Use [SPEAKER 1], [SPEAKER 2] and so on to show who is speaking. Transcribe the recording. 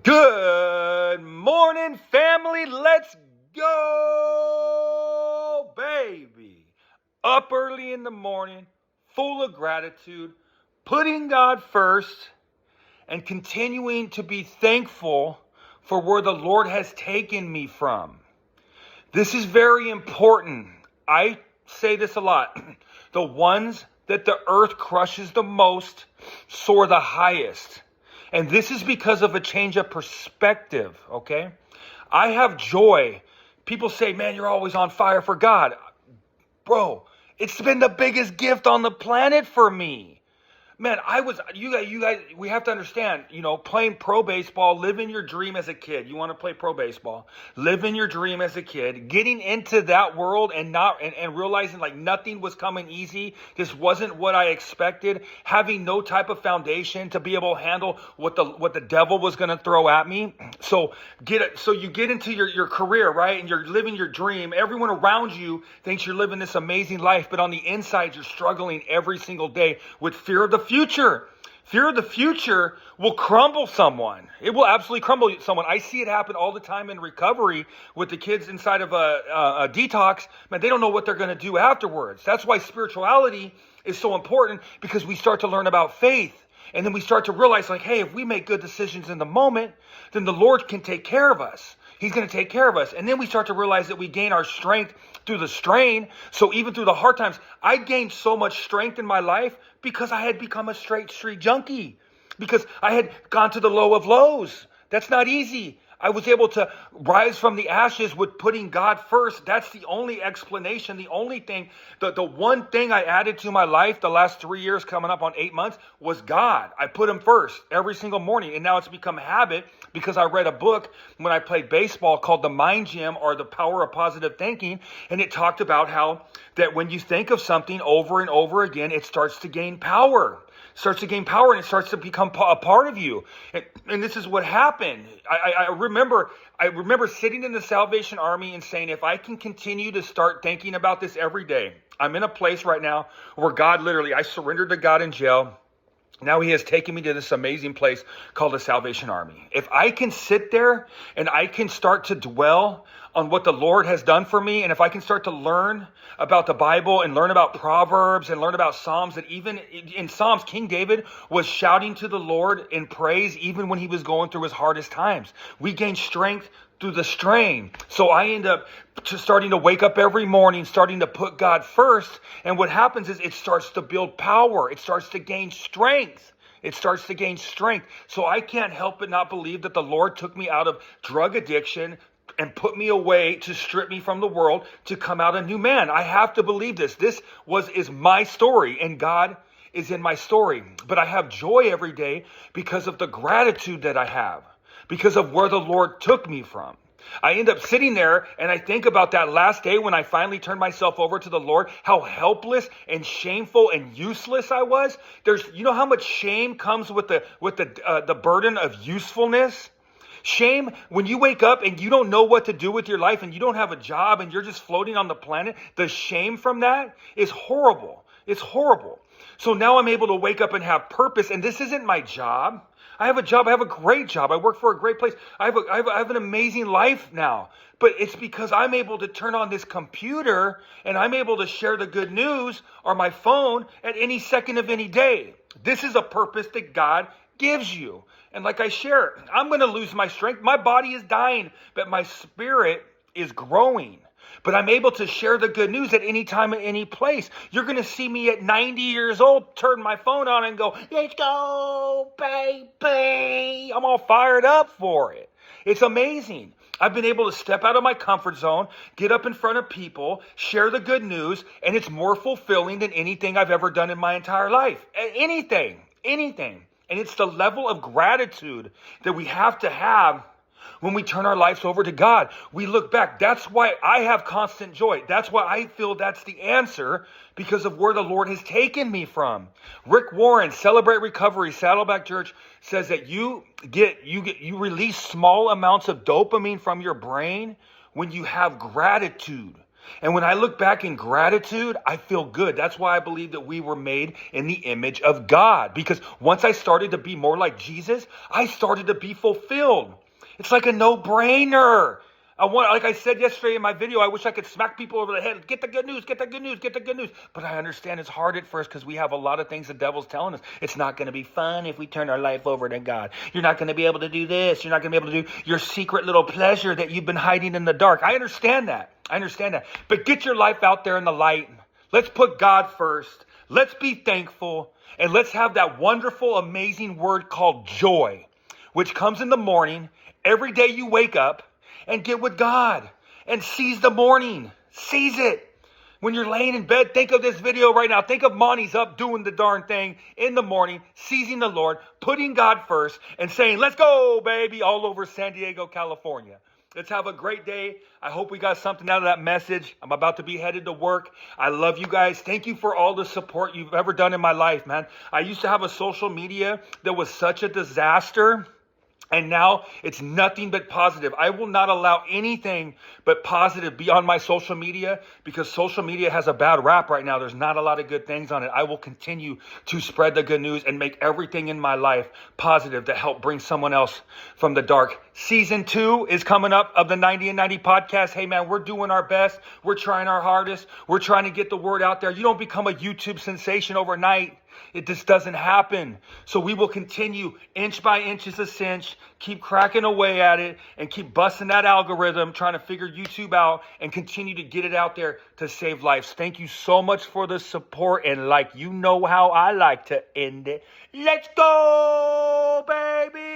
[SPEAKER 1] Good morning, family. Let's go, baby. Up early in the morning, full of gratitude, putting God first, and continuing to be thankful for where the Lord has taken me from. This is very important. I say this a lot. The ones that the earth crushes the most soar the highest. And this is because of a change of perspective, okay? I have joy. People say, man, you're always on fire for God. Bro, it's been the biggest gift on the planet for me. Man, you guys, we have to understand, playing pro baseball, living your dream as a kid. You want to play pro baseball, living your dream as a kid, getting into that world and realizing like nothing was coming easy. This wasn't what I expected. Having no type of foundation to be able to handle what the devil was going to throw at me. So you get into your career, right? And you're living your dream. Everyone around you thinks you're living this amazing life, but on the inside, you're struggling every single day with fear of the future. Fear of the future will crumble someone. It will absolutely crumble someone. I see it happen all the time in recovery with the kids inside of a detox. Man, they don't know what they're going to do afterwards. That's why spirituality is so important, because we start to learn about faith. And then we start to realize, like, hey, if we make good decisions in the moment, then the Lord can take care of us. He's going to take care of us. And then we start to realize that we gain our strength through the strain. So even through the hard times, I gained so much strength in my life because I had become a straight street junkie, because I had gone to the low of lows. That's not easy. I was able to rise from the ashes with putting God first. That's the only explanation, the only thing, the one thing I added to my life the last 3 years, coming up on 8 months, was God. I put him first every single morning. And now it's become a habit because I read a book when I played baseball called The Mind Gym, or The Power of Positive Thinking. And it talked about how that when you think of something over and over again, it starts to gain power. Starts to gain power, and it starts to become a part of you. And this is what happened. I remember sitting in the Salvation Army and saying, if I can continue to start thinking about this every day. I'm in a place right now where God literally, I surrendered to God in jail. Now he has taken me to this amazing place called the Salvation Army. If I can sit there and I can start to dwell on what the Lord has done for me, and if I can start to learn about the Bible and learn about Proverbs and learn about Psalms, that even in Psalms, King David was shouting to the Lord in praise even when he was going through his hardest times. We gain strength through the strain. So I end up starting to wake up every morning, starting to put God first. And what happens is it starts to build power. It starts to gain strength. It starts to gain strength. So I can't help but not believe that the Lord took me out of drug addiction and put me away to strip me from the world to come out a new man. I have to believe this. This is my story, and God is in my story. But I have joy every day because of the gratitude that I have, because of where the Lord took me from. I end up sitting there and I think about that last day when I finally turned myself over to the Lord, how helpless and shameful and useless I was. You know how much shame comes with the burden of usefulness? Shame, when you wake up and you don't know what to do with your life and you don't have a job and you're just floating on the planet, the shame from that is horrible. It's horrible. So now I'm able to wake up and have purpose, and this isn't my job. I have a job. I have a great job. I work for a great place. I have an amazing life now. But it's because I'm able to turn on this computer and I'm able to share the good news or my phone at any second of any day. This is a purpose that God gives you. And like I share, I'm going to lose my strength. My body is dying, but my spirit is growing. But I'm able to share the good news at any time, at any place. You're going to see me at 90 years old, turn my phone on and go, let's go, baby. I'm all fired up for it. It's amazing. I've been able to step out of my comfort zone, get up in front of people, share the good news, and it's more fulfilling than anything I've ever done in my entire life. Anything. And it's the level of gratitude that we have to have when we turn our lives over to God. We look back. That's why I have constant joy. That's why I feel that's the answer, because of where the Lord has taken me from. Rick Warren, Celebrate Recovery, Saddleback Church, says that you release small amounts of dopamine from your brain when you have gratitude. And when I look back in gratitude, I feel good. That's why I believe that we were made in the image of God. Because once I started to be more like Jesus, I started to be fulfilled. It's like a no-brainer. Like I said yesterday in my video, I wish I could smack people over the head. Get the good news, get the good news, get the good news. But I understand it's hard at first because we have a lot of things the devil's telling us. It's not going to be fun if we turn our life over to God. You're not going to be able to do this. You're not going to be able to do your secret little pleasure that you've been hiding in the dark. I understand that. But get your life out there in the light. Let's put God first. Let's be thankful. And let's have that wonderful, amazing word called joy, which comes in the morning. Every day you wake up, and get with God and seize the morning. Seize it. When you're laying in bed, think of this video right now. Think of Monty's up doing the darn thing in the morning, seizing the Lord, putting God first, and saying, let's go, baby, all over San Diego, California. Let's have a great day. I hope we got something out of that message. I'm about to be headed to work. I love you guys. Thank you for all the support you've ever done in my life, man. I used to have a social media that was such a disaster. And now it's nothing but positive. I will not allow anything but positive be on my social media because social media has a bad rap right now. There's not a lot of good things on it. I will continue to spread the good news and make everything in my life positive to help bring someone else from the dark. Season 2 is coming up of the 90 and 90 podcast. Hey, man, we're doing our best. We're trying our hardest. We're trying to get the word out there. You don't become a YouTube sensation overnight. It just doesn't happen. So we will continue inch by inch as a cinch, keep cracking away at it and keep busting that algorithm, trying to figure YouTube out and continue to get it out there to save lives. Thank you so much for the support. And like, you know how I like to end it. Let's go, baby.